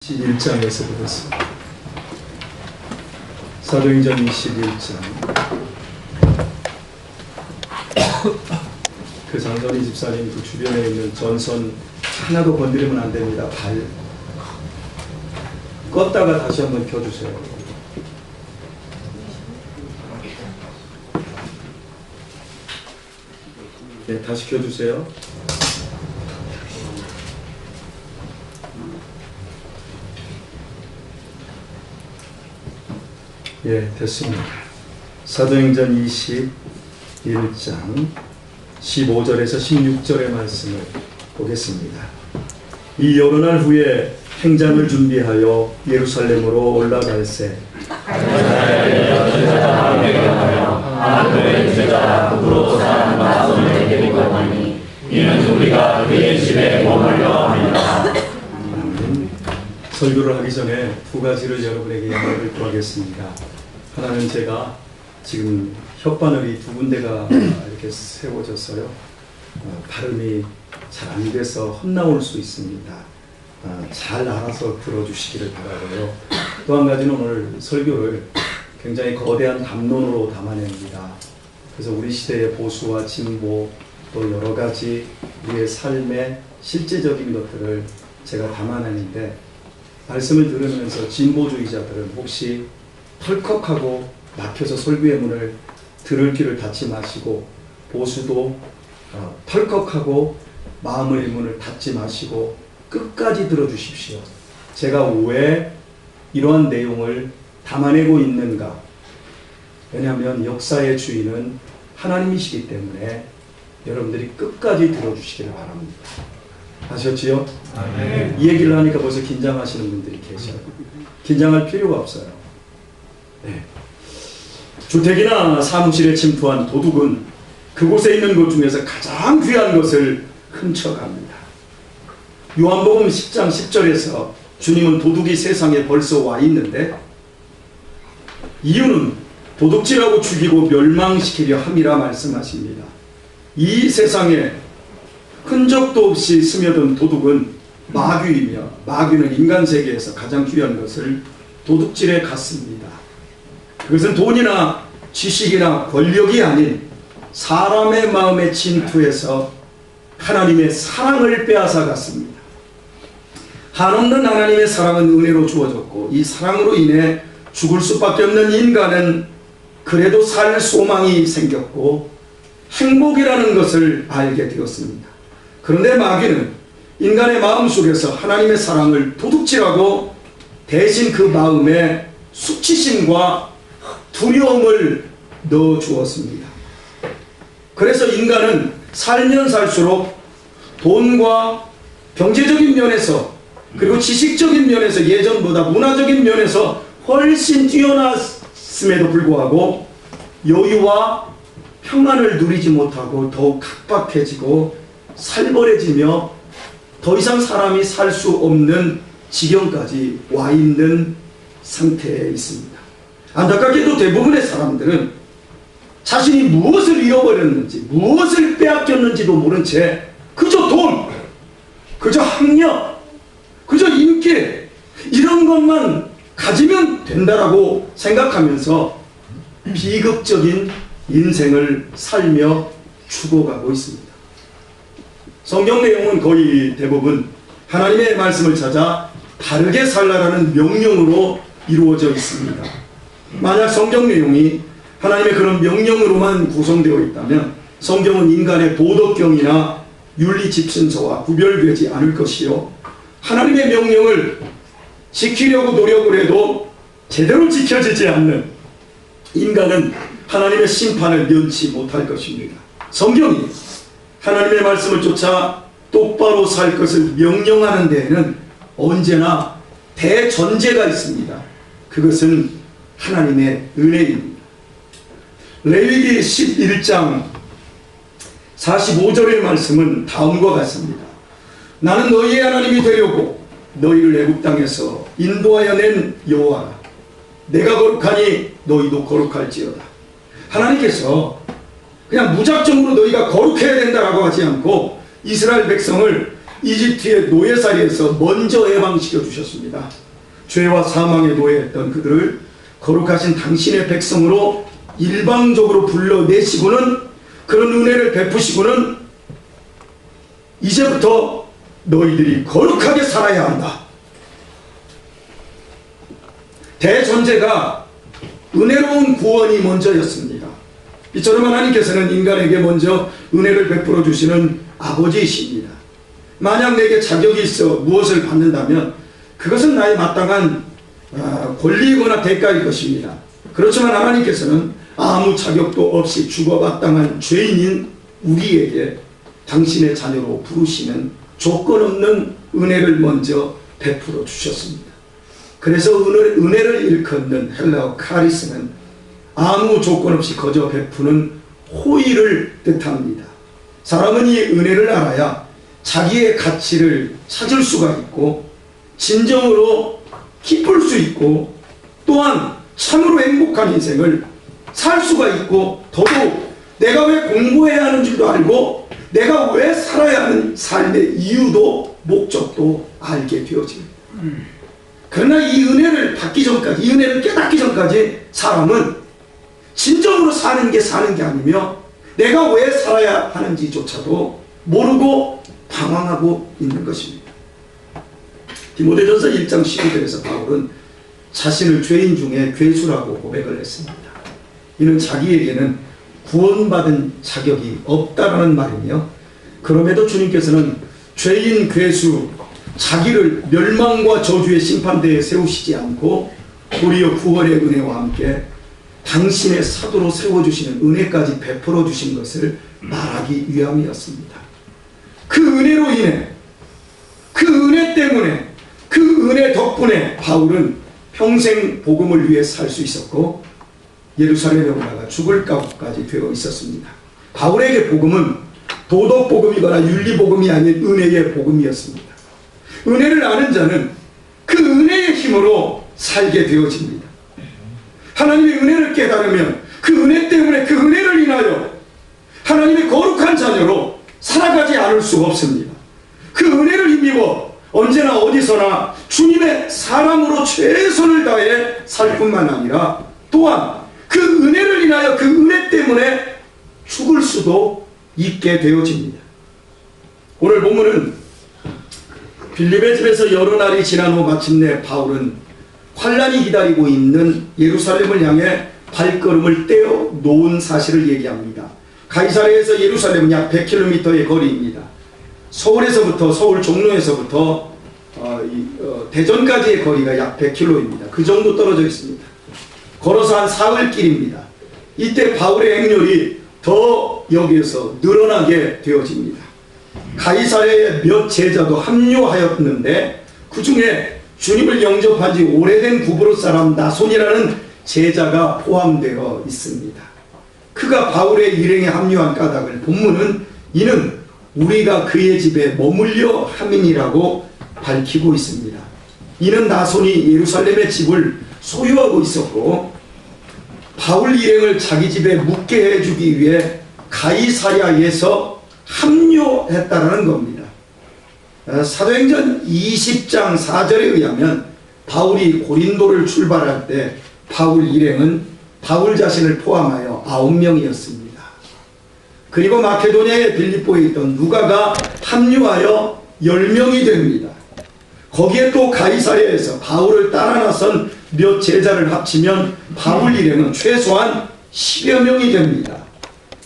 21장에서 보겠습니다. 사도행전 21장. 그 장선희 집사님 그 주변에 있는 전선 하나도 건드리면 안 됩니다. 발 껐다가 다시 한번 켜주세요. 네, 다시 켜주세요. 예, 됐습니다. 사도행전 21장 15절에서 16절의 말씀을 보겠습니다. 이 여러 날 후에 행장을 준비하여 예루살렘으로 올라갈새 이는 우리가 그의 집에 머물려 합니다. 설교를 하기 전에 두 가지를 여러분에게 양해를 구하겠습니다. 하나는 제가 지금 혓바늘이 두 군데가 이렇게 세워졌어요. 발음이 잘 안 돼서 헛나올 수 있습니다. 잘 알아서 들어주시기를 바라고요. 또 한 가지는 오늘 설교를 굉장히 거대한 담론으로 담아냅니다. 그래서 우리 시대의 보수와 진보 또 여러 가지 우리의 삶의 실제적인 것들을 제가 담아내는데 말씀을 들으면서 진보주의자들은 혹시 털컥하고 막혀서 설교의 문을 들을 길을 닫지 마시고 보수도 털컥하고 마음의 문을 닫지 마시고 끝까지 들어주십시오. 제가 왜 이러한 내용을 담아내고 있는가? 왜냐하면 역사의 주인은 하나님이시기 때문에 여러분들이 끝까지 들어주시기를 바랍니다. 아셨지요? 네. 이 얘기를 하니까 벌써 긴장하시는 분들이 계셔요. 긴장할 필요가 없어요. 네. 주택이나 사무실에 침투한 도둑은 그곳에 있는 것 중에서 가장 귀한 것을 훔쳐갑니다. 요한복음 10장 10절에서 주님은 도둑이 세상에 벌써 와 있는데 이유는 도둑질하고 죽이고 멸망시키려 함이라 말씀하십니다. 이 세상에 흔적도 없이 스며든 도둑은 마귀이며 마귀는 인간 세계에서 가장 귀한 것을 도둑질해 갔습니다. 그것은 돈이나 지식이나 권력이 아닌 사람의 마음에 침투해서 하나님의 사랑을 빼앗아 갔습니다. 한없는 하나님의 사랑은 은혜로 주어졌고 이 사랑으로 인해 죽을 수밖에 없는 인간은 그래도 살 소망이 생겼고 행복이라는 것을 알게 되었습니다. 그런데 마귀는 인간의 마음속에서 하나님의 사랑을 도둑질하고 대신 그 마음에 수치심과 두려움을 넣어주었습니다. 그래서 인간은 살면 살수록 돈과 경제적인 면에서 그리고 지식적인 면에서 예전보다 문화적인 면에서 훨씬 뛰어났음에도 불구하고 여유와 평안을 누리지 못하고 더욱 각박해지고 살벌해지며 더 이상 사람이 살 수 없는 지경까지 와 있는 상태에 있습니다. 안타깝게도 대부분의 사람들은 자신이 무엇을 잃어버렸는지 무엇을 빼앗겼는지도 모른 채 그저 돈, 그저 학력, 그저 인기 이런 것만 가지면 된다라고 생각하면서 비극적인 인생을 살며 죽어가고 있습니다. 성경 내용은 거의 대부분 하나님의 말씀을 찾아 바르게 살라라는 명령으로 이루어져 있습니다. 만약 성경 내용이 하나님의 그런 명령으로만 구성되어 있다면 성경은 인간의 도덕경이나 윤리집신서와 구별되지 않을 것이요 하나님의 명령을 지키려고 노력을 해도 제대로 지켜지지 않는 인간은 하나님의 심판을 면치 못할 것입니다. 성경이 하나님의 말씀을 쫓아 똑바로 살 것을 명령하는 데에는 언제나 대전제가 있습니다. 그것은 하나님의 은혜입니다. 레위기 11장 45절의 말씀은 다음과 같습니다. 나는 너희의 하나님이 되려고 너희를 애굽 땅에서 인도하여 낸 여호와라. 내가 거룩하니 너희도 거룩할지어다. 하나님께서 그냥 무작정으로 너희가 거룩해야 된다라고 하지 않고 이스라엘 백성을 이집트의 노예살이에서 먼저 해방시켜 주셨습니다. 죄와 사망에 노예했던 그들을 거룩하신 당신의 백성으로 일방적으로 불러내시고는, 그런 은혜를 베푸시고는 이제부터 너희들이 거룩하게 살아야 한다. 대전제가 은혜로운 구원이 먼저였습니다. 이처럼 하나님께서는 인간에게 먼저 은혜를 베풀어 주시는 아버지이십니다. 만약 내게 자격이 있어 무엇을 받는다면 그것은 나의 마땅한 권리이거나 대가일 것입니다. 그렇지만 하나님께서는 아무 자격도 없이 죽어 마땅한 죄인인 우리에게 당신의 자녀로 부르시는 조건 없는 은혜를 먼저 베풀어 주셨습니다. 그래서 은혜를 일컫는 헬라어 카리스는 아무 조건 없이 거저 베푸는 호의를 뜻합니다. 사람은 이 은혜를 알아야 자기의 가치를 찾을 수가 있고 진정으로 기쁠 수 있고 또한 참으로 행복한 인생을 살 수가 있고, 더더욱 내가 왜 공부해야 하는 줄도 알고 내가 왜 살아야 하는 삶의 이유도 목적도 알게 되어집니다. 그러나 이 은혜를 받기 전까지, 이 은혜를 깨닫기 전까지 사람은 진정으로 사는 게 아니며 내가 왜 살아야 하는지조차도 모르고 방황하고 있는 것입니다. 디모데전서 1장 12절에서 바울은 자신을 죄인 중에 괴수라고 고백을 했습니다. 이는 자기에게는 구원받은 자격이 없다라는 말이며, 그럼에도 주님께서는 죄인 괴수 자기를 멸망과 저주의 심판대에 세우시지 않고 도리어 구원의 은혜와 함께 당신의 사도로 세워주시는 은혜까지 베풀어 주신 것을 말하기 위함이었습니다. 그 은혜로 인해, 그 은혜 때문에, 그 은혜 덕분에 바울은 평생 복음을 위해 살 수 있었고 예루살렘에 올라가 죽을 각오까지 되어 있었습니다. 바울에게 복음은 도덕복음이거나 윤리복음이 아닌 은혜의 복음이었습니다. 은혜를 아는 자는 그 은혜의 힘으로 살게 되어집니다. 하나님의 은혜를 깨달으면 그 은혜 때문에, 그 은혜를 인하여 하나님의 거룩한 자녀로 살아가지 않을 수 없습니다. 그 은혜를 힘입어 언제나 어디서나 주님의 사람으로 최선을 다해 살 뿐만 아니라 또한 그 은혜를 인하여, 그 은혜 때문에 죽을 수도 있게 되어집니다. 오늘 본문은 빌립의 집에서 여러 날이 지난 후 마침내 바울은 환란이 기다리고 있는 예루살렘을 향해 발걸음을 떼어 놓은 사실을 얘기합니다. 가이사랴에서 예루살렘은 약 100km의 거리입니다. 서울에서부터, 서울 종로에서부터 대전까지의 거리가 약 100km입니다. 그 정도 떨어져 있습니다. 걸어서 한 사흘 길입니다. 이때 바울의 행렬이 더 여기에서 늘어나게 되어집니다. 가이사랴에 몇 제자도 합류하였는데 그 중에 주님을 영접한 지 오래된 구브로 사람 나손이라는 제자가 포함되어 있습니다. 그가 바울의 일행에 합류한 까닭을 본문은 이는 우리가 그의 집에 머물려 함이니라고 밝히고 있습니다. 이는 나손이 예루살렘의 집을 소유하고 있었고 바울 일행을 자기 집에 묵게 해주기 위해 가이사랴에서 합류했다라는 겁니다. 사도행전 20장 4절에 의하면 바울이 고린도를 출발할 때 바울 일행은 바울 자신을 포함하여 9명이었습니다. 그리고 마케도니아의 빌립보에 있던 누가가 합류하여 10명이 됩니다. 거기에 또 가이사랴에서 바울을 따라 나선 몇 제자를 합치면 바울 일행은 최소한 10여 명이 됩니다.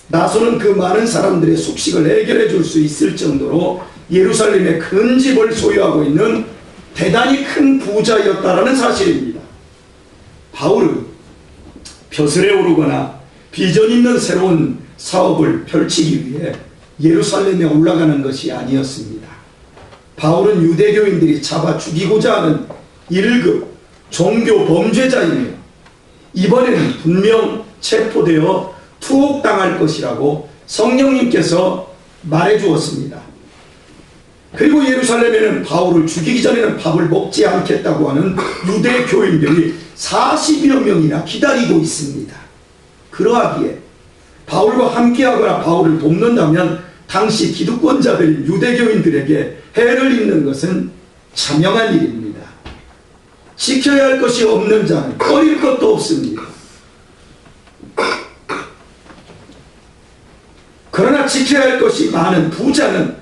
나손은 그 많은 사람들의 숙식을 해결해 줄 수 있을 정도로 예루살렘에 큰 집을 소유하고 있는 대단히 큰 부자였다라는 사실입니다. 바울은 벼슬에 오르거나 비전 있는 새로운 사업을 펼치기 위해 예루살렘에 올라가는 것이 아니었습니다. 바울은 유대교인들이 잡아 죽이고자 하는 1급 종교 범죄자이며 이번에는 분명 체포되어 투옥당할 것이라고 성령님께서 말해주었습니다. 그리고 예루살렘에는 바울을 죽이기 전에는 밥을 먹지 않겠다고 하는 유대교인들이 40여 명이나 기다리고 있습니다. 그러하기에 바울과 함께하거나 바울을 돕는다면 당시 기득권자들인 유대교인들에게 해를 입는 것은 자명한 일입니다. 지켜야 할 것이 없는 자는 꺼릴 것도 없습니다. 그러나 지켜야 할 것이 많은 부자는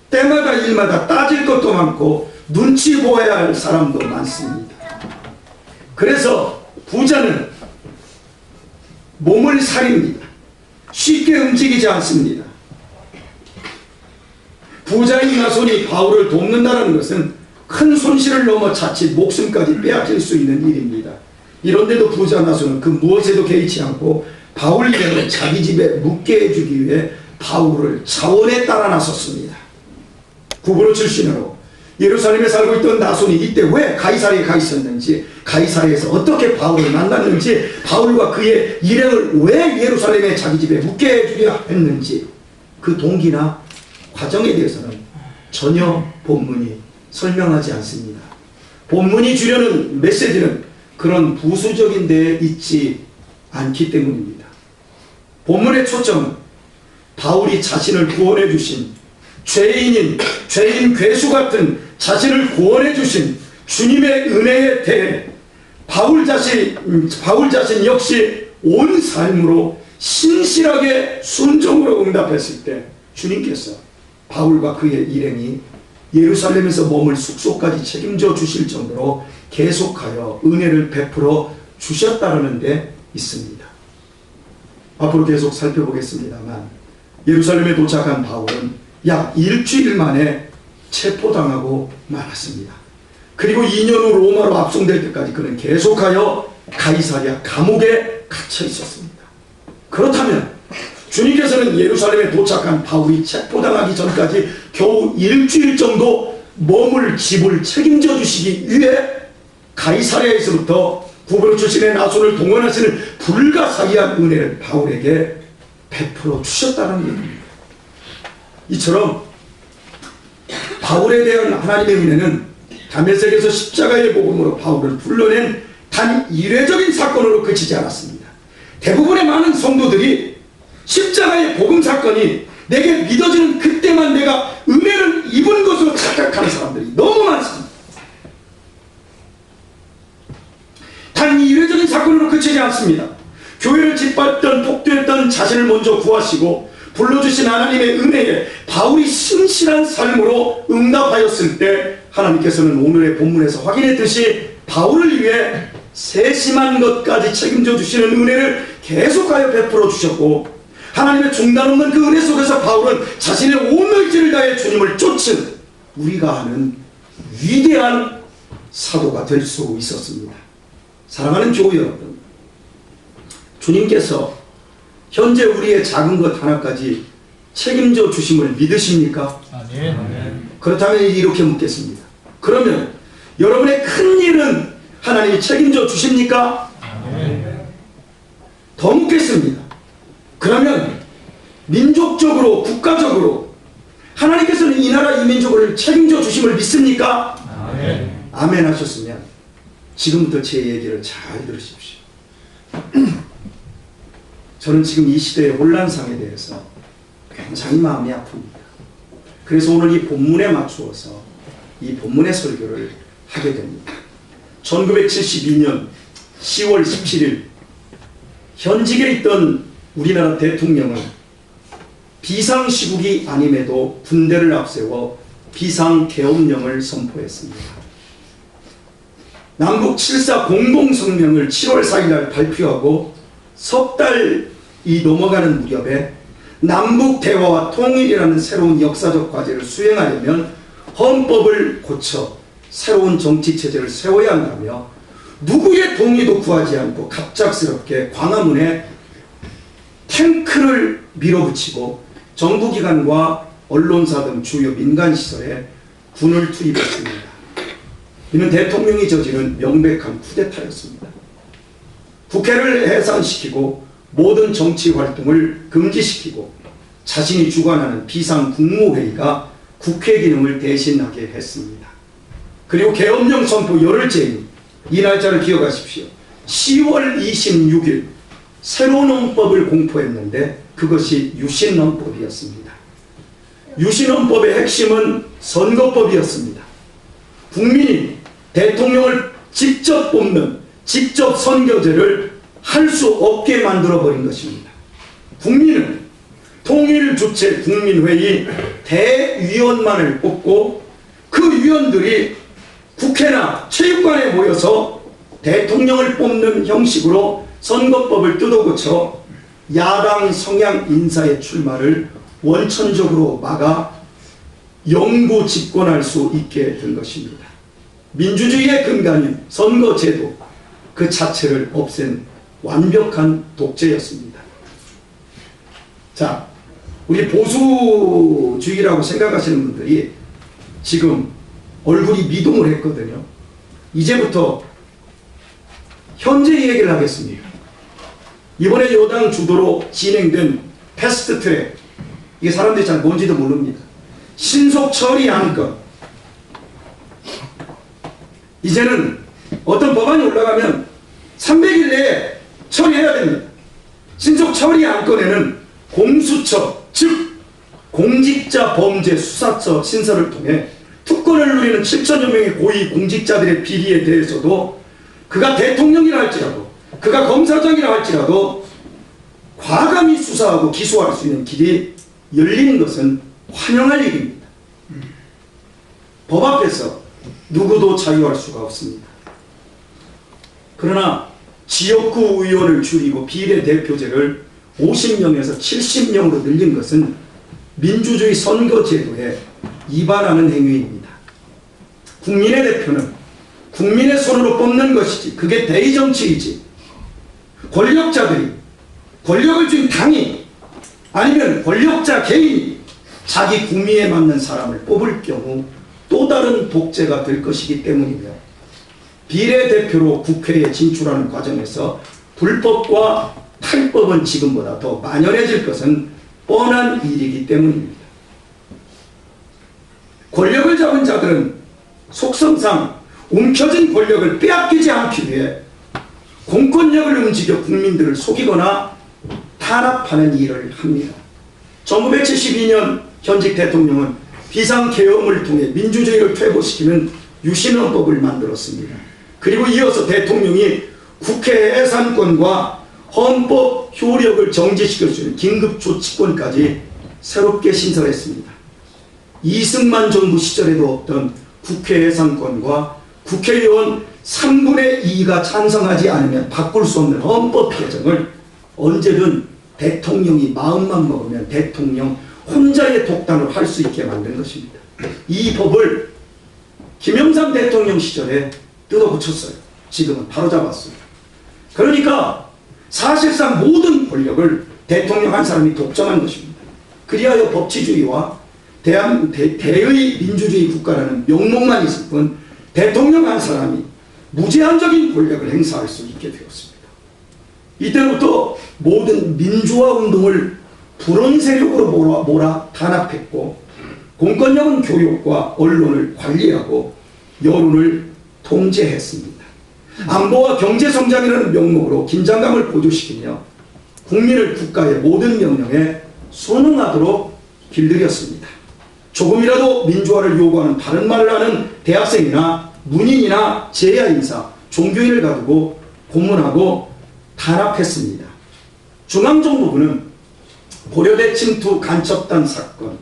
때마다 일마다 따질 것도 많고 눈치 보아야 할 사람도 많습니다. 그래서 부자는 몸을 사립니다. 쉽게 움직이지 않습니다. 부자인 나손이 바울을 돕는다는 것은 큰 손실을 넘어 자칫 목숨까지 빼앗길 수 있는 일입니다. 이런데도 부자 나손은 그 무엇에도 개의치 않고 바울 일행을 자기 집에 묵게 해주기 위해 바울을 차원에 따라 나섰습니다. 구브로 출신으로 예루살렘에 살고 있던 나손이 이때 왜 가이사랴에 가 있었는지, 가이사랴에서 어떻게 바울을 만났는지, 바울과 그의 일행을 왜 예루살렘에 자기 집에 묵게 해주려 했는지, 그 동기나 과정에 대해서는 전혀 본문이 설명하지 않습니다. 본문이 주려는 메시지는 그런 부수적인 데에 있지 않기 때문입니다. 본문의 초점은 바울이 자신을 구원해 주신 죄인 괴수 같은 자신을 구원해 주신 주님의 은혜에 대해 바울 자신 역시 온 삶으로 신실하게 순종으로 응답했을 때 주님께서 바울과 그의 일행이 예루살렘에서 머물 숙소까지 책임져 주실 정도로 계속하여 은혜를 베풀어 주셨다는 데 있습니다. 앞으로 계속 살펴보겠습니다만, 예루살렘에 도착한 바울은 약 일주일 만에 체포당하고 말았습니다. 그리고 2년 후 로마로 압송될 때까지 그는 계속하여 가이사랴 감옥에 갇혀 있었습니다. 그렇다면 주님께서는 예루살렘에 도착한 바울이 체포당하기 전까지 겨우 일주일 정도 머물 집을 책임져 주시기 위해 가이사랴에서부터 구브로 출신의 나손을 동원하시는 불가사의한 은혜를 바울에게 베풀어 주셨다는 얘기입니다. 이처럼 바울에 대한 하나님의 은혜는 다메섹에서 십자가의 복음으로 바울을 불러낸 단 이례적인 사건으로 그치지 않았습니다. 대부분의 많은 성도들이 십자가의 복음 사건이 내게 믿어지는 그때만 내가 은혜를 입은 것으로 착각하는 사람들이 너무 많습니다. 단 이례적인 사건으로 그치지 않습니다. 교회를 짓밟던 폭도했던 자신을 먼저 구하시고 불러주신 하나님의 은혜에 바울이 신실한 삶으로 응답하였을 때 하나님께서는 오늘의 본문에서 확인했듯이 바울을 위해 세심한 것까지 책임져 주시는 은혜를 계속하여 베풀어 주셨고, 하나님의 중단 없는 그 은혜 속에서 바울은 자신의 온 의지를 다해 주님을 쫓은 우리가 아는 위대한 사도가 될 수 있었습니다. 사랑하는 교회 여러분, 주님께서 현재 우리의 작은 것 하나까지 책임져 주심을 믿으십니까? 아멘. 그렇다면 이렇게 묻겠습니다. 그러면 여러분의 큰 일은 하나님이 책임져 주십니까? 아멘. 더 묻겠습니다. 그러면 민족적으로, 국가적으로 하나님께서는 이 나라 이 민족을 책임져 주심을 믿습니까? 아멘. 아멘 하셨으면 지금부터 제 얘기를 잘 들으십시오. 저는 지금 이 시대의 혼란상에 대해서 굉장히 마음이 아픕니다. 그래서 오늘 이 본문에 맞추어서 이 본문의 설교를 하게 됩니다. 1972년 10월 17일 현직에 있던 우리나라 대통령은 비상시국이 아님에도 군대를 앞세워 비상계엄령을 선포했습니다. 남북 7.4 공동성명을 7월 4일 발표하고 석 달이 넘어가는 무렵에 남북 대화와 통일이라는 새로운 역사적 과제를 수행하려면 헌법을 고쳐 새로운 정치체제를 세워야 한다며 누구의 동의도 구하지 않고 갑작스럽게 광화문에 탱크를 밀어붙이고 정부기관과 언론사 등 주요 민간시설에 군을 투입했습니다. 이는 대통령이 저지른 명백한 쿠데타였습니다. 국회를 해산시키고 모든 정치 활동을 금지시키고 자신이 주관하는 비상국무회의가 국회 기능을 대신하게 했습니다. 그리고 계엄령 선포 열흘째인 이 날짜를 기억하십시오. 10월 26일 새로운 헌법을 공포했는데 그것이 유신헌법이었습니다. 유신헌법의 핵심은 선거법이었습니다. 국민이 대통령을 직접 뽑는 직접 선거제를 할 수 없게 만들어버린 것입니다. 국민은 통일 주체 국민회의 대위원만을 뽑고 그 위원들이 국회나 체육관에 모여서 대통령을 뽑는 형식으로 선거법을 뜯어고쳐 야당 성향 인사의 출마를 원천적으로 막아 영구 집권할 수 있게 된 것입니다. 민주주의의 근간인 선거제도 그 자체를 없앤 완벽한 독재였습니다. 자, 우리 보수주의라고 생각하시는 분들이 지금 얼굴이 미동을 했거든요. 이제부터 현재 얘기를 하겠습니다. 이번에 여당 주도로 진행된 패스트 트랙, 이게 사람들이 잘 뭔지도 모릅니다. 신속 처리 안건. 이제는 어떤 법안이 올라가면 300일 내에 처리해야 됩니다. 신속 처리 안건에는 공수처, 즉 공직자 범죄 수사처 신설을 통해 특권을 누리는 7천여 명의 고위 공직자들의 비리에 대해서도 그가 대통령이라 할지라도 그가 검사장이라 할지라도 과감히 수사하고 기소할 수 있는 길이 열리는 것은 환영할 일입니다. 법 앞에서 누구도 자유할 수가 없습니다. 그러나 지역구 의원을 줄이고 비례대표제를 50명에서 70명으로 늘린 것은 민주주의 선거제도에 위반하는 행위입니다. 국민의 대표는 국민의 손으로 뽑는 것이지 그게 대의정치이지 권력자들이 권력을 쥔 당이 아니면 권력자 개인이 자기 국민에 맞는 사람을 뽑을 경우 또 다른 독재가 될 것이기 때문이며 비례대표로 국회에 진출하는 과정에서 불법과 탈법은 지금보다 더 만연해질 것은 뻔한 일이기 때문입니다. 권력을 잡은 자들은 속성상 움켜진 권력을 빼앗기지 않기 위해 공권력을 움직여 국민들을 속이거나 탄압하는 일을 합니다. 1972년 현직 대통령은 비상계엄을 통해 민주주의를 퇴보시키는 유신헌법을 만들었습니다. 그리고 이어서 대통령이 국회 해산권과 헌법 효력을 정지시킬 수 있는 긴급조치권까지 새롭게 신설했습니다. 이승만 정부 시절에도 없던 국회 해산권과 국회의원 3분의 2가 찬성하지 않으면 바꿀 수 없는 헌법 개정을 언제든 대통령이 마음만 먹으면 대통령 혼자의 독단으로 할 수 있게 만든 것입니다. 이 법을 김영삼 대통령 시절에 뜯어고쳤어요. 지금은 바로잡았어요. 그러니까 사실상 모든 권력을 대통령 한 사람이 독점한 것입니다. 그리하여 법치주의와 대의 민주주의 국가라는 명목만 있을 뿐 대통령 한 사람이 무제한적인 권력을 행사할 수 있게 되었습니다. 이때부터 모든 민주화 운동을 불온 세력으로 몰아 탄압했고 공권력은 교육과 언론을 관리하고 여론을 통제했습니다. 안보와 경제성장이라는 명목으로 긴장감을 고조시키며 국민을 국가의 모든 명령에 순응하도록 길들였습니다. 조금이라도 민주화를 요구하는 바른 말을 하는 대학생이나 문인이나 재야인사, 종교인을 가두고 고문하고 탄압했습니다. 중앙정보부는 고려대 침투 간첩단 사건,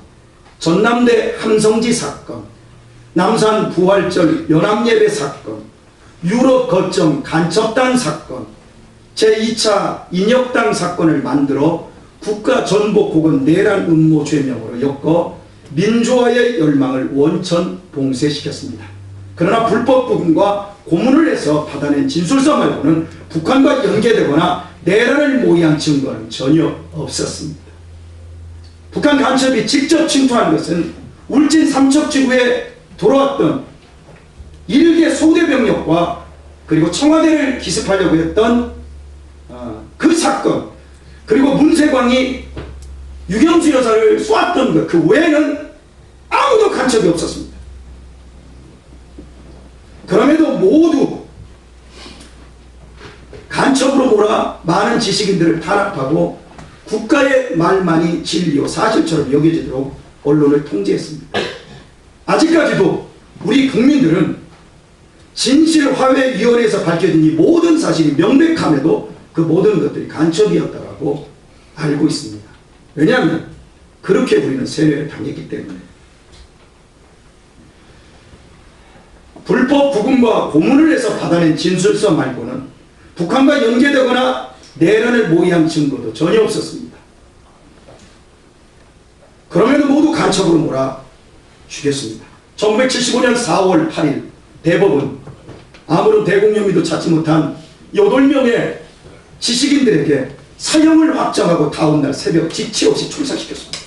전남대 함성지 사건, 남산 부활절 연합예배 사건, 유럽 거점 간첩단 사건, 제2차 인혁당 사건을 만들어 국가 전복 혹은 내란 음모 죄명으로 엮어 민주화의 열망을 원천 봉쇄시켰습니다. 그러나 불법 부분과 고문을 해서 받아낸 진술서 말고는 북한과 연계되거나 내란을 모의한 증거는 전혀 없었습니다. 북한 간첩이 직접 침투한 것은 울진 삼척지구에 돌아왔던 일개 소대병력과 그리고 청와대를 기습하려고 했던 그 사건, 그리고 문세광이 유경수 여사를 쏘았던 것, 그 외에는 아무도 간첩이 없었습니다. 그럼에도 모두 간첩으로 몰아 많은 지식인들을 탄압하고 국가의 말만이 진리요 사실처럼 여겨지도록 언론을 통제했습니다. 아직까지도 우리 국민들은 진실화해위원회에서 밝혀진 이 모든 사실이 명백함에도 그 모든 것들이 간첩이었다고 알고 있습니다. 왜냐하면 그렇게 우리는 세뇌를 당했기 때문에. 불법 부금과 고문을 해서 받아낸 진술서 말고는 북한과 연계되거나 내란을 모의한 증거도 전혀 없었습니다. 그럼에도 모두 간첩으로 몰아주겠습니다. 1975년 4월 8일 대법원 아무런 대공혐의도 찾지 못한 8명의 지식인들에게 사형을 확정하고 다음날 새벽 지체 없이 출사시켰습니다.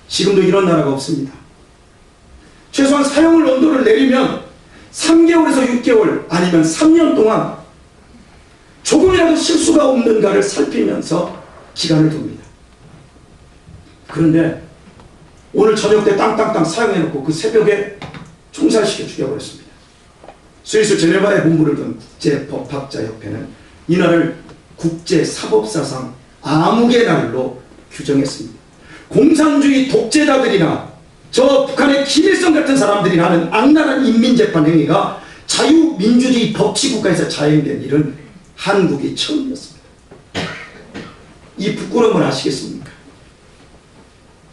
지금도 이런 나라가 없습니다. 최소한 사형을 언도를 내리면 3개월에서 6개월 아니면 3년 동안 조금이라도 실수가 없는가를 살피면서 기간을 둡니다. 그런데 오늘 저녁 때 땅땅땅 사형해놓고 그 새벽에 총살시켜 죽여버렸습니다. 스위스 제네바에 본부를 둔 국제법학자협회는 이날을 국제사법사상 암흑의 날로 규정했습니다. 공산주의 독재자들이나 저 북한의 김일성 같은 사람들이 하는 악랄한 인민재판 행위가 자유민주주의 법치국가에서 자행된 일은 한국이 처음이었습니다. 이 부끄러움을 아시겠습니까?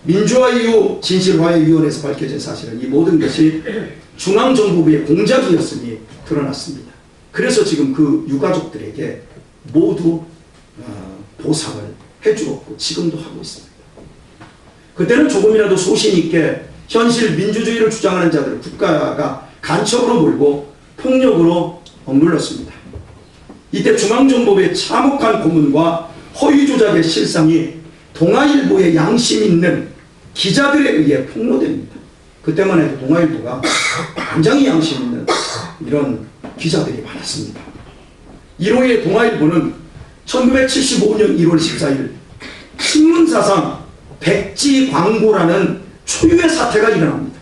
민주화 이후 진실화해위원회에서 밝혀진 사실은 이 모든 것이 중앙정부부의 공작이었음이 드러났습니다. 그래서 지금 그 유가족들에게 모두 보상을 해주었고 지금도 하고 있습니다. 그때는 조금이라도 소신 있게 현실 민주주의를 주장하는 자들을 국가가 간첩으로 몰고 폭력으로 억눌렀습니다. 이때 중앙정보부의 참혹한 고문과 허위 조작의 실상이 동아일보의 양심 있는 기자들에 의해 폭로됩니다. 그때만 해도 동아일보가 굉장히 양심 있는 이런 기자들이 많았습니다. 이로 인해 동아일보는 1975년 1월 14일 신문사상 백지 광고라는 초유의 사태가 일어납니다.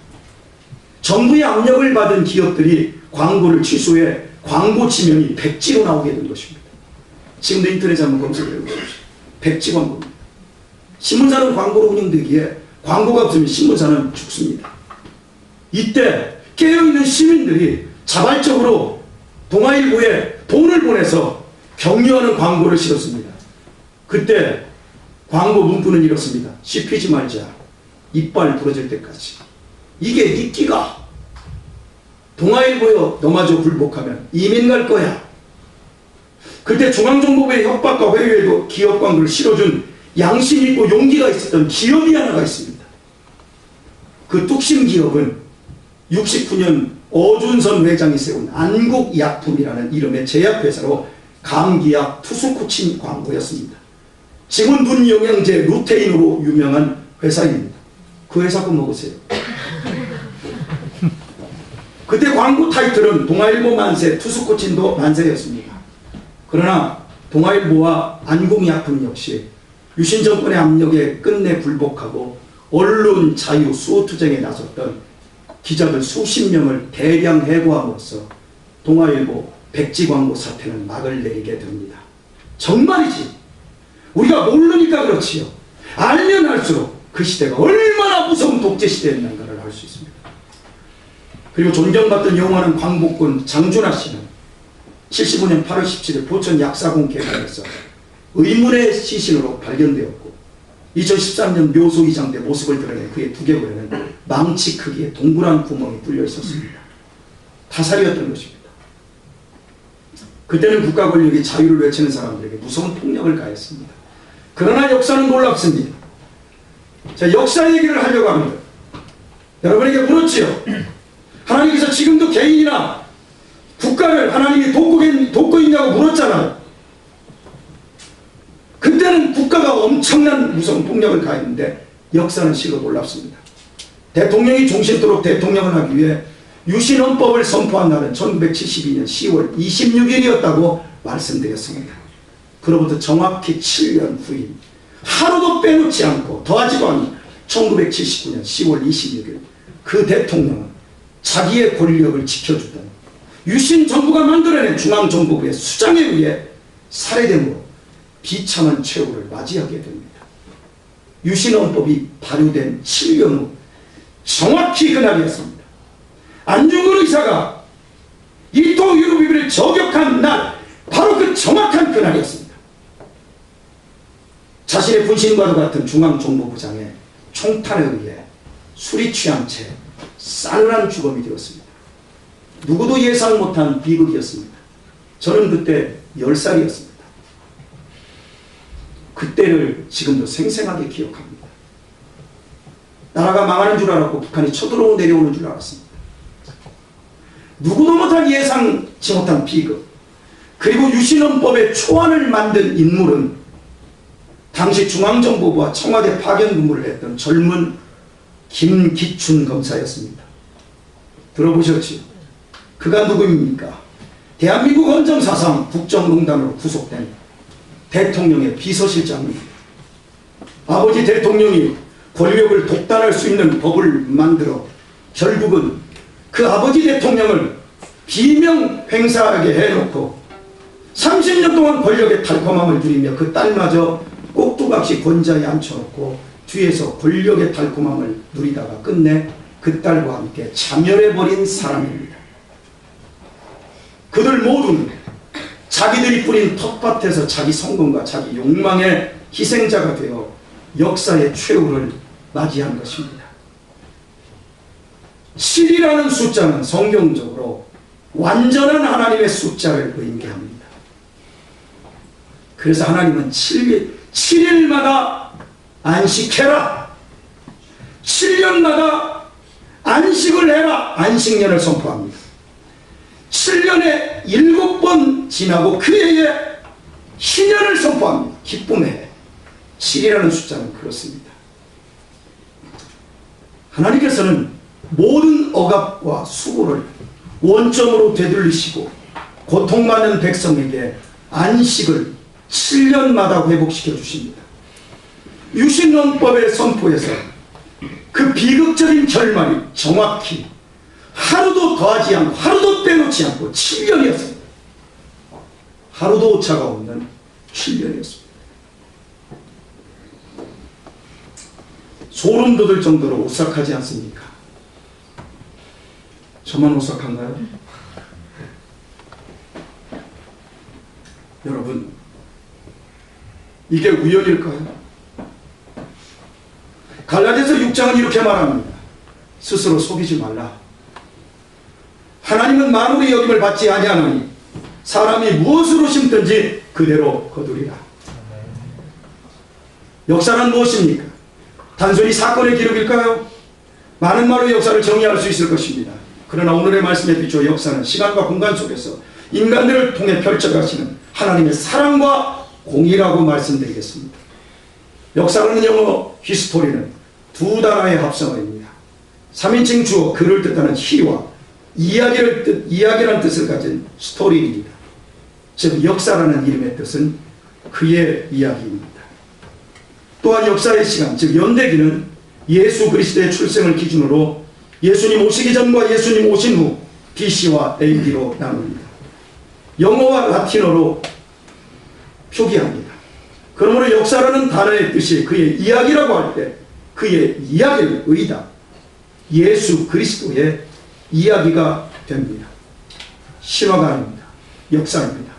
정부의 압력을 받은 기업들이 광고를 취소해 광고 지명이 백지로 나오게 된 것입니다. 지금도 인터넷에 한번 검색해 보십시오. 백지 광고입니다. 신문사는 광고로 운영되기에 광고가 없으면 신문사는 죽습니다. 이때 깨어있는 시민들이 자발적으로 동아일보에 돈을 보내서 격려하는 광고를 실었습니다. 그때 광고 문구는 이렇습니다. 씹히지 말자. 이빨 부러질 때까지. 이게 이끼가 동아일보여 너마저 굴복하면 이민 갈 거야. 그때 중앙정보부의 협박과 회유에도 기업 광고를 실어준 양심 있고 용기가 있었던 기업이 하나가 있습니다. 그 뚝심 기업은 69년 어준선 회장이 세운 안국약품이라는 이름의 제약회사로 감기약 투수코친 광고였습니다. 지문 분영양제 루테인으로 유명한 회사입니다. 그 회사 거 먹으세요. 그때 광고 타이틀은 동아일보 만세, 투수코친도 만세였습니다. 그러나 동아일보와 안국약품 역시 유신 정권의 압력에 끝내 굴복하고 언론 자유 수호투쟁에 나섰던 기자들 수십 명을 대량 해고함으로써 동아일보 백지 광고 사태는 막을 내리게 됩니다. 정말이지. 우리가 모르니까 그렇지요. 알면 알수록 그 시대가 얼마나 무서운 독재 시대였는가를 알 수 있습니다. 그리고 존경받던 영화는 광복군 장준하 씨는 75년 8월 17일 포천 약사공 개관에서 의문의 시신으로 발견되었고 2013년 묘소 이장 때 모습을 드러낸 그의 두개골에는 망치 크기의 동그란 구멍이 뚫려 있었습니다. 타살이었던 것입니다. 그때는 국가 권력이 자유를 외치는 사람들에게 무서운 폭력을 가했습니다. 그러나 역사는 놀랍습니다. 자, 역사 얘기를 하려고 합니다. 여러분에게 물었지요. 하나님께서 지금도 개인이나 국가를 하나님이 돕고 있냐고 물었잖아요. 그때는 국가가 엄청난 무서운 폭력을 가했는데 역사는 실로 놀랍습니다. 대통령이 종신토록 대통령을 하기 위해 유신헌법을 선포한 날은 1972년 10월 26일이었다고 말씀드렸습니다. 그로부터 정확히 7년 후인 하루도 빼놓지 않고 더하지도 않은 1979년 10월 26일 그 대통령은 자기의 권력을 지켜주던 유신 정부가 만들어낸 중앙정보부의 수장에 의해 살해됨으로 비참한 최후를 맞이하게 됩니다. 유신헌법이 발효된 7년 후 정확히 그날이었습니다. 안중근 의사가 이토 유로비비를 저격한 날, 바로 그 정확한 그날이었습니다. 자신의 분신과도 같은 중앙정보부장의 총탄에 의해 술이 취한 채 싸늘한 죽음이 되었습니다. 누구도 예상 못한 비극이었습니다. 저는 그때 10살이었습니다. 그때를 지금도 생생하게 기억합니다. 나라가 망하는 줄 알았고 북한이 쳐들어오고 내려오는 줄 알았습니다. 누구도 못한 예상치 못한 비극, 그리고 유신헌법의 초안을 만든 인물은 당시 중앙정보부와 청와대 파견 근무를 했던 젊은 김기춘 검사였습니다. 들어보셨지요? 그가 누구입니까? 대한민국 헌정사상 국정농단으로 구속된 대통령의 비서실장입니다. 아버지 대통령이 권력을 독단할 수 있는 법을 만들어 결국은 그 아버지 대통령을 비명 횡사하게 해놓고 30년 동안 권력의 달콤함을 누리며 그 딸마저 꼭두각시 권자에 앉혀놓고 뒤에서 권력의 달콤함을 누리다가 끝내 그 딸과 함께 자멸해버린 사람입니다. 그들 모두는 자기들이 뿌린 텃밭에서 자기 성공과 자기 욕망의 희생자가 되어 역사의 최후를 맞이한 것입니다. 7이라는 숫자는 성경적으로 완전한 하나님의 숫자를 의미합니다. 그래서 하나님은 7일마다 안식해라, 7년마다 안식을 해라, 안식년을 선포합니다. 7년에 7번 지나고 그 해에 희년을 선포합니다. 기쁨의 해. 7이라는 숫자는 그렇습니다. 하나님께서는 모든 억압과 수고를 원점으로 되돌리시고 고통받는 백성에게 안식을 7년마다 회복시켜 주십니다. 유신헌법의 선포에서 그 비극적인 결말이 정확히 하루도 더하지 않고 하루도 빼놓지 않고 7년이었습니다. 하루도 오차가 없는 7년이었습니다. 소름 돋을 정도로 오싹하지 않습니까? 저만 오싹한가요? 여러분, 이게 우연일까요? 갈라디아서 6장은 이렇게 말합니다. 스스로 속이지 말라. 하나님은 만물의 여김을 받지 아니하나니 사람이 무엇으로 심든지 그대로 거두리라. 역사는 무엇입니까? 단순히 사건의 기록일까요? 많은 말로 역사를 정의할 수 있을 것입니다. 그러나 오늘의 말씀에 비추어 역사는 시간과 공간 속에서 인간들을 통해 펼쳐가시는 하나님의 사랑과 공의라고 말씀드리겠습니다. 역사라는 영어 히스토리는 두 단어의 합성어입니다. 3인칭 주어 글을 뜻하는 히와 이야기라는 뜻을 가진 스토리입니다. 즉 역사라는 이름의 뜻은 그의 이야기입니다. 또한 역사의 시간, 즉 연대기는 예수 그리스도의 출생을 기준으로 예수님 오시기 전과 예수님 오신 후 BC와 AD로 나눕니다. 영어와 라틴어로 표기합니다. 그러므로 역사라는 단어의 뜻이 그의 이야기라고 할 때 그의 이야기를 의다 예수 그리스도의 이야기가 됩니다. 신화가 아닙니다. 역사입니다.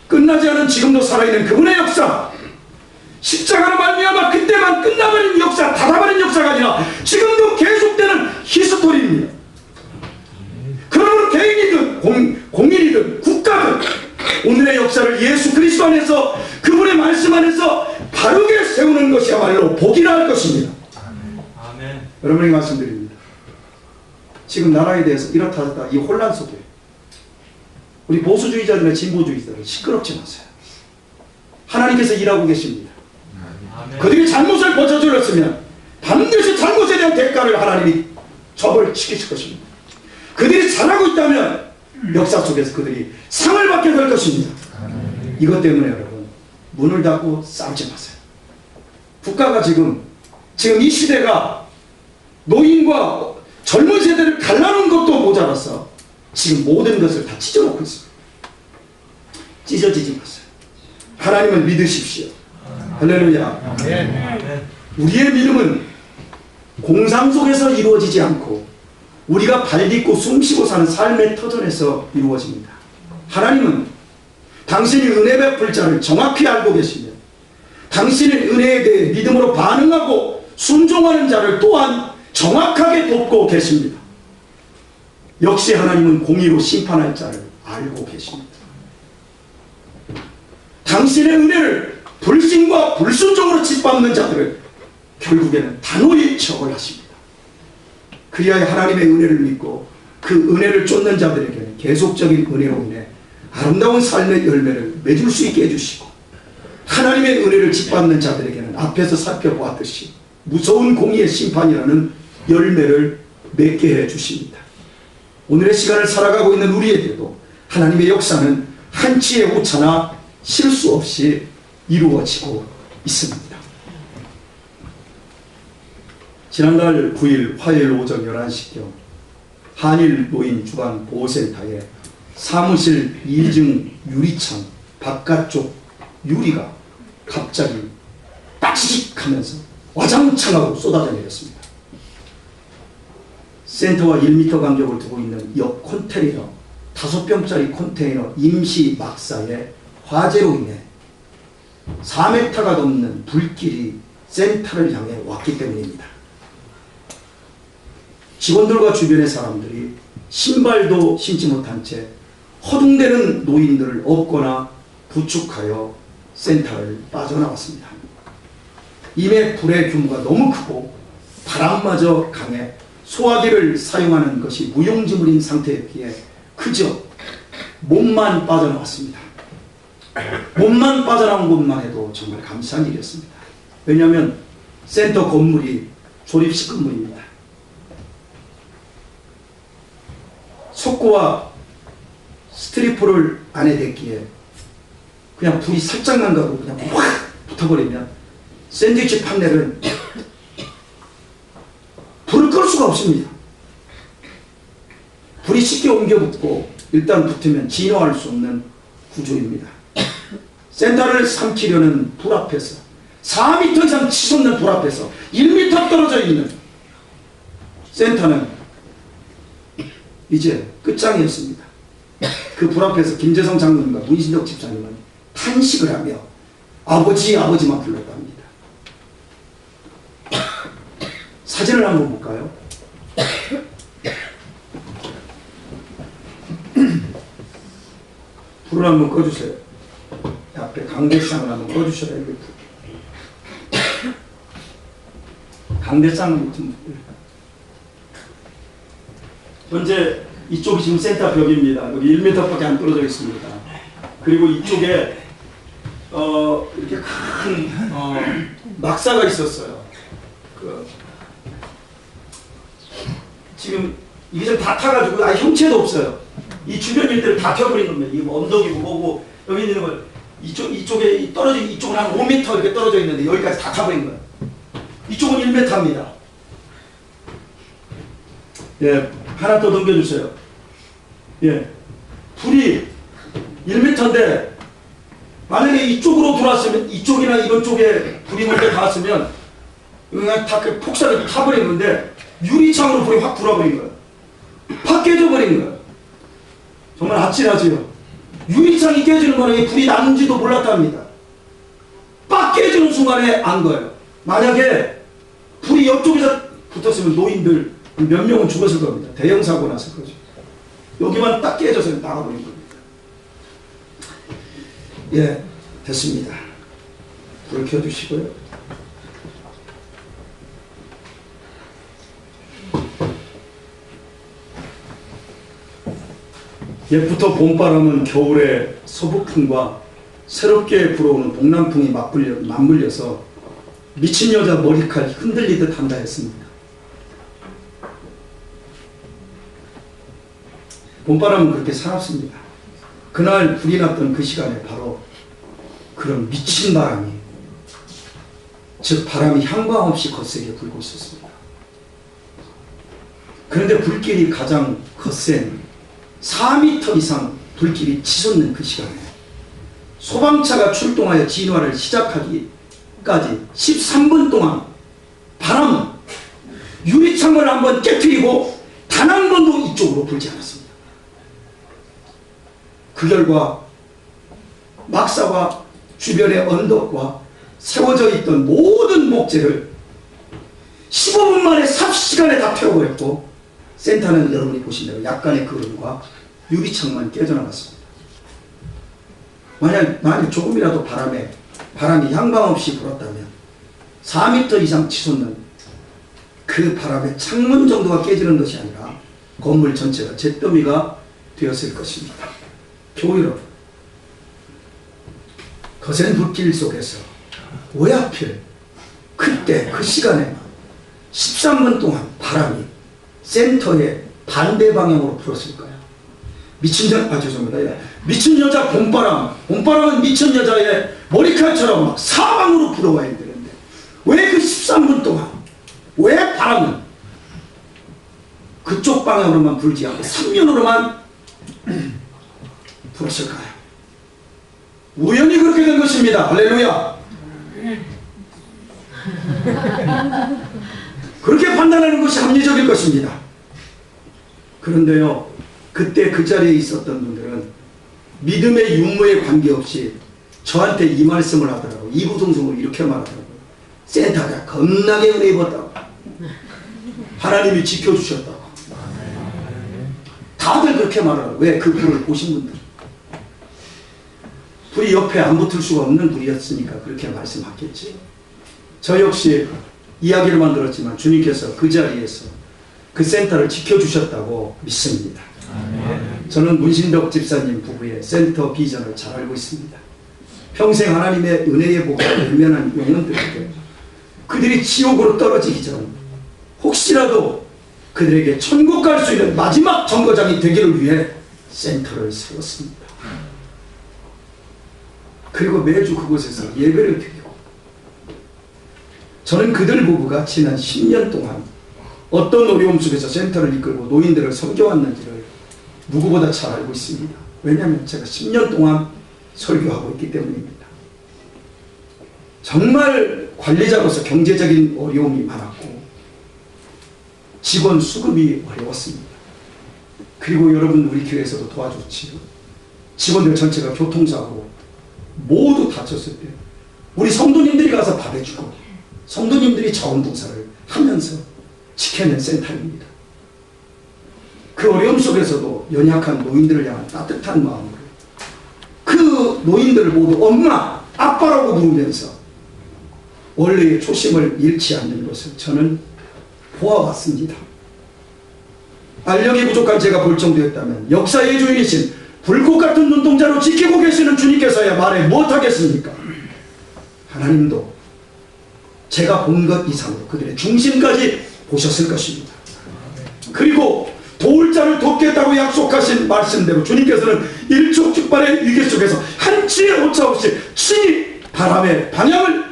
끝나지 않은 지금도 살아있는 그분의 역사, 십자가로 말미암아 그때만 끝나버린 역사, 닫아버린 역사가 아니라 지금도 계속되는 히스토리입니다. 그러므로 개인이든 공인이든 국가든 오늘의 역사를 예수 그리스도 안에서 그분의 말씀 안에서 바르게 세우는 것이야말로 복이라 할 것입니다. 아멘. 여러분에게 말씀드립니다. 지금 나라에 대해서 이렇다 저렇다 이 혼란 속에 우리 보수주의자들과 진보주의자들 시끄럽지 마세요. 하나님께서 일하고 계십니다. 아멘. 그들이 잘못을 고쳐주었으면 반드시 잘못에 대한 대가를 하나님이 처벌시키실 것입니다. 그들이 잘하고 있다면 역사 속에서 그들이 상을 받게 될 것입니다. 이것 때문에 여러분 문을 닫고 싸우지 마세요. 국가가 지금 이 시대가 노인과 젊은 세대를 갈라놓은 것도 모자라서 지금 모든 것을 다 찢어놓고 있습니다. 찢어지지 마세요. 하나님을 믿으십시오. 할렐루야. 우리의 믿음은 공상 속에서 이루어지지 않고 우리가 발 딛고 숨쉬고 사는 삶의 터전에서 이루어집니다. 하나님은 당신이 은혜 베풀 자를 정확히 알고 계시며 당신의 은혜에 대해 믿음으로 반응하고 순종하는 자를 또한 정확하게 돕고 계십니다. 역시 하나님은 공의로 심판할 자를 알고 계십니다. 당신의 은혜를 불신과 불순종으로 짓밟는 자들을 결국에는 단호히 처벌하십니다. 그리하여 하나님의 은혜를 믿고 그 은혜를 쫓는 자들에게는 계속적인 은혜로 인해 아름다운 삶의 열매를 맺을 수 있게 해주시고 하나님의 은혜를 짓밟는 자들에게는 앞에서 살펴보았듯이 무서운 공의의 심판이라는 열매를 맺게 해주십니다. 오늘의 시간을 살아가고 있는 우리에게도 하나님의 역사는 한치의 오차나 실수 없이 이루어지고 있습니다. 지난달 9일 화요일 오전 11시경 한일 노인 주간 보호센터에 사무실 2층 유리창 바깥쪽 유리가 갑자기 빡씩 하면서 와장창하고 쏟아져 내렸습니다. 센터와 1m 간격을 두고 있는 옆 컨테이너 5병짜리 컨테이너 임시 막사에 화재로 인해 4m가 넘는 불길이 센터를 향해 왔기 때문입니다. 직원들과 주변의 사람들이 신발도 신지 못한 채 허둥대는 노인들을 업거나 부축하여 센터를 빠져나왔습니다. 이내 불의 규모가 너무 크고 바람마저 강해 소화기를 사용하는 것이 무용지물인 상태였기에 그저 몸만 빠져나왔습니다. 몸만 빠져나온 것만 해도 정말 감사한 일이었습니다. 왜냐하면 센터 건물이 조립식 건물입니다. 석고와 스트리포를 안에 댔기에 그냥 불이 살짝만 가도 그냥 확 붙어버리면 샌드위치 판넬은 불을 끌 수가 없습니다. 불이 쉽게 옮겨 붙고 일단 붙으면 진화할 수 없는 구조입니다. 센터를 삼키려는 불 앞에서 4m 이상 치솟는 불 앞에서 1m 떨어져 있는 센터는 이제 끝장이었습니다. 그 불 앞에서 김재성 장로님과 문신덕 집사님은 탄식을 하며 아버지만 불렀답니다. 사진을 한번 볼까요? 불을 한번 꺼주세요. 앞에 강대상을 한번 꺼주셔야 되겠다. 강대상은 좀 현재 이쪽이 지금 센터 벽입니다. 여기 1m밖에 안 떨어져 있습니다. 그리고 이쪽에 이렇게 큰 막사가 있었어요. 지금 이게 좀 다 타가지고 아예 형체도 없어요. 이 주변 일대를 다 켜버린 겁니다. 이게 뭐 언덕이고 뭐고 여기 있는 걸 이쪽에 떨어진 이쪽은 한 5m 이렇게 떨어져 있는데 여기까지 다 타버린 거예요. 이쪽은 1m입니다. 예, 하나 더 넘겨주세요. 예, 불이 1m인데 만약에 이쪽으로 들어왔으면 이쪽이나 이런 쪽에 불이 먼저 닿았으면 그냥 다 폭삭이 타버린 건데 유리창으로 불이 확 불어버린 거예요. 팍 깨져버린 거예요. 정말 아찔하지요. 유리창이 깨지는 거는 불이 났는지도 몰랐답니다. 빡 깨지는 순간에 안 거예요. 만약에 불이 옆쪽에서 붙었으면 노인들 몇 명은 죽었을 겁니다. 대형 사고 났을 거죠. 여기만 딱 깨져서 나가버린 겁니다. 예, 됐습니다. 불을 켜주시고요. 옛부터 봄바람은 겨울에 서북풍과 새롭게 불어오는 동남풍이 맞물려서 미친 여자 머리칼 흔들리듯 한다 했습니다. 봄바람은 그렇게 사납습니다. 그날 불이 났던 그 시간에 바로 그런 미친 바람이, 즉 바람이 향방 없이 거세게 불고 있었습니다. 그런데 불길이 가장 거센 4m 이상 불길이 치솟는 그 시간에 소방차가 출동하여 진화를 시작하기까지 13분 동안 바람은 유리창을 한번 깨뜨리고 단 한 번도 이쪽으로 불지 않았습니다. 그 결과 막사와 주변의 언덕과 세워져 있던 모든 목재를 15분 만에 삽시간에 다 태워버렸고, 센터는 여러분이 보신 대로 약간의 그을과 유리창만 깨져나갔습니다. 만약 조금이라도 바람이 향방 없이 불었다면 4m 이상 치솟는 그 바람에 창문 정도가 깨지는 것이 아니라 건물 전체가 잿더미가 되었을 것입니다. 교우 여러분, 거센 불길 속에서 왜 하필 그때 그 시간에 13분 동안 바람이 센터의 반대 방향으로 불었을까요? 미친 여자 봄바람은 미친 여자의 머리칼처럼 막 사방으로 불어와야 되는데 왜 그 13분 동안 왜 바람은 그쪽 방향으로만 불지 않고 삼면으로만 불었을까요? 우연히 그렇게 된 것입니다. 할렐루야. 그렇게 판단하는 것이 합리적일 것입니다. 그런데요, 그때 그 자리에 있었던 분들은 믿음의 유무에 관계없이 저한테 이 말씀을 하더라고요. 이구동성으로 이렇게 말하더라고요. 센터가 겁나게 은혜 입었다고, 하나님이 지켜주셨다고. 다들 그렇게 말하라고. 왜? 그 불을 보신 분들. 불이 옆에 안 붙을 수가 없는 불이었으니까 그렇게 말씀하겠지. 저 역시 이야기를 만들었지만 주님께서 그 자리에서 그 센터를 지켜주셨다고 믿습니다. 저는 문신덕 집사님 부부의 센터 비전을 잘 알고 있습니다. 평생 하나님의 은혜의 복을 외면한 영혼들에게 그들이 지옥으로 떨어지기 전 혹시라도 그들에게 천국 갈 수 있는 마지막 정거장이 되기를 위해 센터를 세웠습니다. 그리고 매주 그곳에서 예배를 드리고, 저는 그들 부부가 지난 10년 동안 어떤 어려움 속에서 센터를 이끌고 노인들을 섬겨왔는지를 누구보다 잘 알고 있습니다. 왜냐하면 제가 10년 동안 설교하고 있기 때문입니다. 정말 관리자로서 경제적인 어려움이 많았고 직원 수급이 어려웠습니다. 그리고 여러분, 우리 교회에서도 도와줬지요. 직원들 전체가 교통사고 모두 다쳤을 때 우리 성도님들이 가서 밥해주고 성도님들이 자원봉사를 하면서 지켜낸 센터입니다. 그 어려움 속에서도 연약한 노인들을 향한 따뜻한 마음으로 그 노인들을 모두 엄마, 아빠라고 부르면서 원래의 초심을 잃지 않는 것을 저는 보아왔습니다. 알력이 부족한 제가 볼 정도였다면 역사의 주인이신 불꽃 같은 눈동자로 지키고 계시는 주님께서야 말해 무엇하겠습니까? 하나님도 제가 본 것 이상으로 그들의 중심까지 보셨을 것입니다. 그리고 도울 자를 돕겠다고 약속하신 말씀대로 주님께서는 일촉즉발의 위기 속에서 한치의 오차 없이 친히 바람의 방향을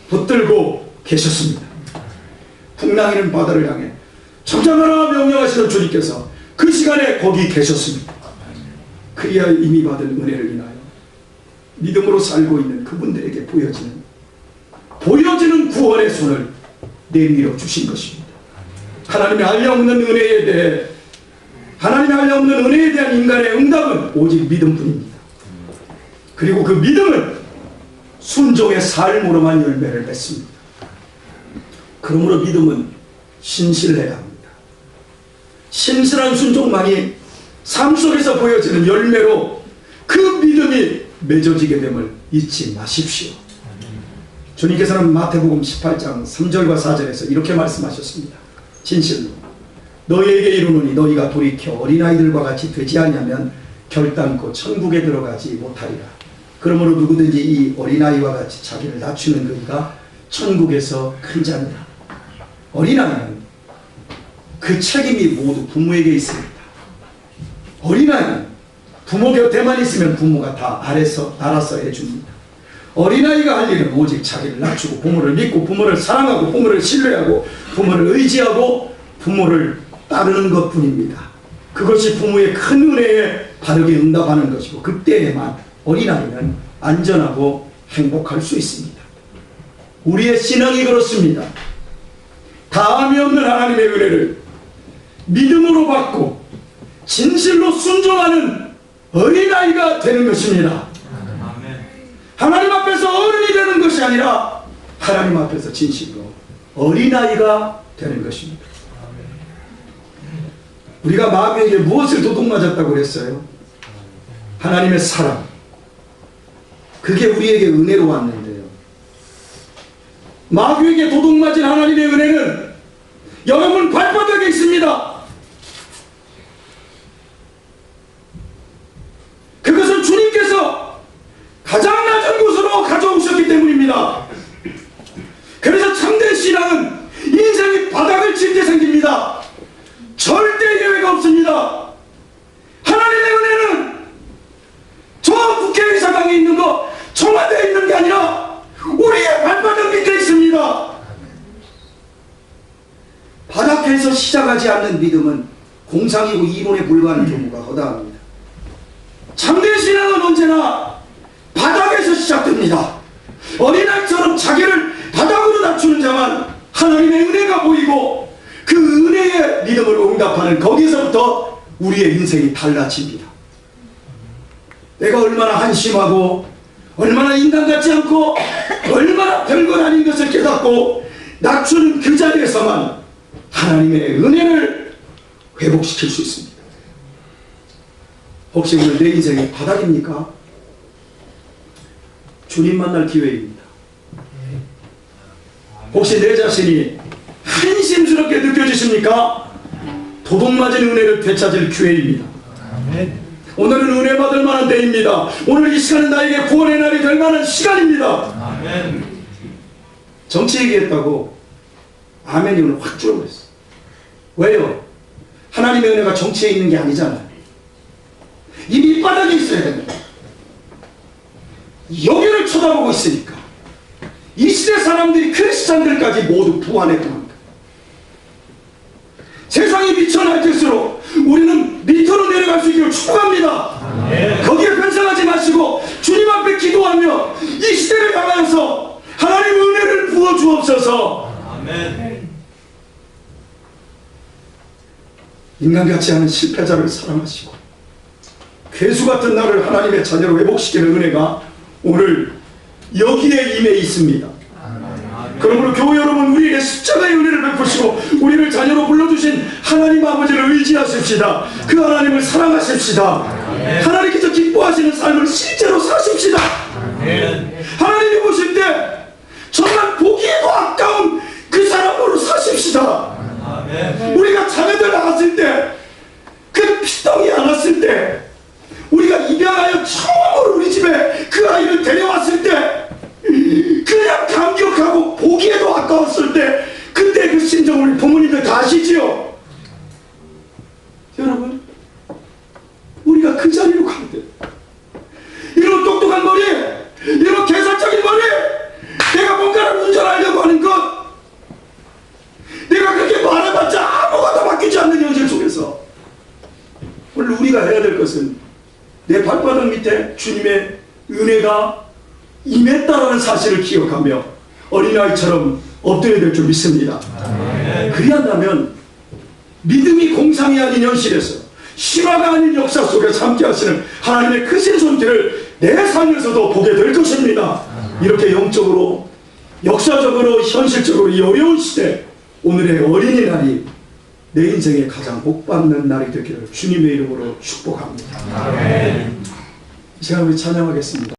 붙들고 계셨습니다. 풍랑이는 바다를 향해 잠잠하라 명령하시는 주님께서 그 시간에 거기 계셨습니다. 그리야 이미 받은 은혜를 인하여 믿음으로 살고 있는 그분들에게 보여지는 구원의 손을 내밀어 주신 것입니다. 하나님의 알려없는 은혜에 대한 인간의 응답은 오직 믿음뿐입니다. 그리고 그 믿음은 순종의 삶으로만 열매를 맺습니다. 그러므로 믿음은 신실해야 합니다. 신실한 순종만이 삶 속에서 보여지는 열매로 그 믿음이 맺어지게 됨을 잊지 마십시오. 주님께서는 마태복음 18장 3절과 4절에서 이렇게 말씀하셨습니다. 진실로 너희에게 이르노니 너희가 돌이켜 어린아이들과 같이 되지 않으면 결단코 천국에 들어가지 못하리라. 그러므로 누구든지 이 어린아이와 같이 자기를 낮추는 그이가 천국에서 큰 자니라. 어린아이는 그 책임이 모두 부모에게 있습니다. 어린아이는 부모 곁에만 있으면 부모가 다 알아서 해줍니다. 어린아이가 할 일은 오직 자기를 낮추고 부모를 믿고 부모를 사랑하고 부모를 신뢰하고 부모를 의지하고 부모를 따르는 것뿐입니다. 그것이 부모의 큰 은혜에 바르게 응답하는 것이고 그때에만 어린아이는 안전하고 행복할 수 있습니다. 우리의 신앙이 그렇습니다. 다함이 없는 하나님의 은혜를 믿음으로 받고 진실로 순종하는 어린아이가 되는 것입니다. 아멘. 하나님 앞에서 어른이 되는 것이 아니라 하나님 앞에서 진실로 어린아이가 되는 것입니다. 우리가 마귀에게 무엇을 도둑맞았다고 그랬어요? 하나님의 사랑. 그게 우리에게 은혜로 왔는데요. 마귀에게 도둑맞은 하나님의 은혜는 여러분 발바닥에 있습니다. 그것은 주님께서 가장 낮은 곳으로 가져오셨기 때문입니다. 그래서 참된 신앙은 인생이 바닥을 칠 때 생깁니다. 절대 예외가 없습니다. 하나님의 은혜는 저 국회의사당에 있는 거, 청와대에 있는 게 아니라 우리의 발바닥 밑에 있습니다. 바닥에서 시작하지 않는 믿음은 공상이고 이론에 불과한 경우가 허다합니다. 참된 신앙은 언제나 바닥에서 시작됩니다. 어린아이처럼 자기를 바닥으로 낮추는 자만 하나님의 은혜가 보이고 그 은혜의 믿음으로 응답하는 거기서부터 우리의 인생이 달라집니다. 내가 얼마나 한심하고 얼마나 인간 같지 않고 얼마나 별것 아닌 것을 깨닫고 낮추는 그 자리에서만 하나님의 은혜를 회복시킬 수 있습니다. 혹시 오늘 내 인생이 바닥입니까? 주님 만날 기회입니다. 혹시 내 자신이 한심스럽게 느껴지십니까? 도둑맞은 은혜를 되찾을 기회입니다. 오늘은 은혜 받을 만한 때입니다. 오늘 이 시간은 나에게 구원의 날이 될 만한 시간입니다. 아멘. 정치 얘기했다고 아멘이 오늘 확 줄어버렸어. 왜요? 하나님의 은혜가 정치에 있는 게 아니잖아요. 이 밑바닥에 있어야 됩니다. 여기를 쳐다보고 있으니까 이 시대 사람들이 크리스찬들까지 모두 부활했고 합니다. 세상이 미쳐 날뛸수록 우리는 밑으로 내려갈 수 있기를 축복합니다. 거기에 변상하지 마시고 주님 앞에 기도하며 이 시대를 향하여서 하나님의 은혜를 부어주옵소서. 아멘. 인간 같지 않은 실패자를 사랑하시고 괴수 같은 나를 하나님의 자녀로 회복시키는 은혜가 오늘 여기에 임해 있습니다. 그러므로 교회 여러분, 우리에게 십자가의 은혜를 베푸시고 우리를 자녀로 불러주신 하나님 아버지를 의지하십시다. 그 하나님을 사랑하십시다. 하나님께서 기뻐하시는 삶을 실제로 사십시다. 하나님이 보실 때 정말 보기에도 아까운 그 사람으로 사십시다. 우리가 자녀들 낳았을 때, 그 피덩이 안았을 때, 우리가 입양하여 처음으로 우리 집에 그 아이를 데려왔을 때 그냥 감격하고 보기에도 아까웠을 때 그때 그 심정을 부모님들 다 아시지요? 여러분, 우리가 그 자리로 가야 돼. 이런 똑똑한 머리, 이런 계산적인 머리, 내가 뭔가를 운전하려고 하는 것, 내가 그렇게 말해봤자 아무것도 바뀌지 않는 현실 속에서 오늘 우리가 해야 될 것은 내 발바닥 밑에 주님의 은혜가 임했다라는 사실을 기억하며 어린아이처럼 엎드려야 될 줄 믿습니다. 그리한다면 믿음이 공상이 아닌 현실에서 실화가 아닌 역사 속에서 함께 하시는 하나님의 크신 손길을 내 삶에서도 보게 될 것입니다. 이렇게 영적으로, 역사적으로, 현실적으로 이 어려운 시대, 오늘의 어린이날이 내 인생에 가장 복받는 날이 되기를 주님의 이름으로 축복합니다. 이 시간 우리 찬양하겠습니다.